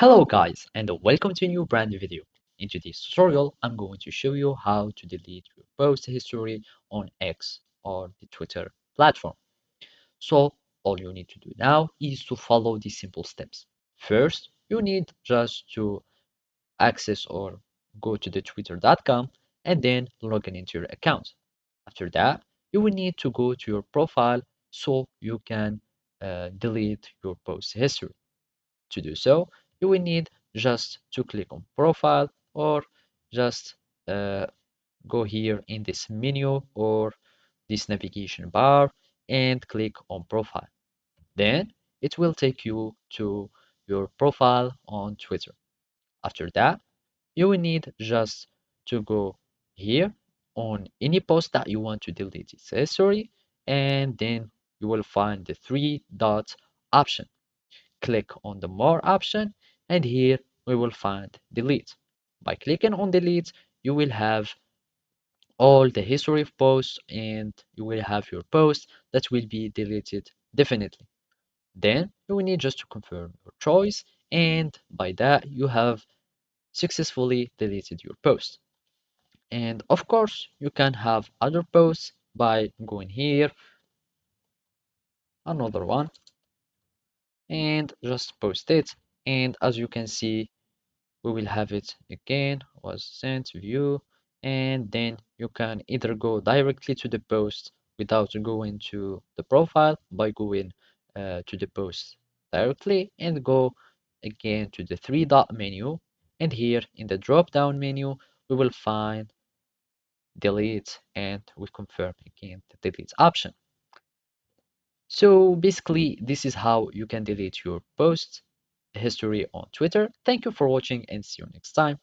Hello guys and welcome to a new brand new video. In today's tutorial, I'm going to show you how to delete your post history on X or the Twitter platform. So all you need to do now is to follow these simple steps. First, you need just to access or go to the twitter.com and then log in into your account. After that, you will need to go to your profile so you can delete your post history. To do so, you will need just to click on profile or just uh, go here in this menu or this navigation bar and click on profile. Then it will take you to your profile on Twitter. After that, you will need just to go here on any post that you want to delete its history, and then you will find the three dots option. Click on the more option, and here we will find delete. By clicking on delete, you will have all the history of posts and you will have your post that will be deleted definitely. Then you will need just to confirm your choice, and by that you have successfully deleted your post. And of course, you can have other posts by going here, another one, and just post it. And as you can see, we will have it again, was sent to view, and then you can either go directly to the post without going to the profile by going to the post directly and go again to the three dot menu, and here in the drop down menu we will find delete and we confirm again the delete option. So basically this is how you can delete your post history on Twitter. Thank you for watching and see you next time.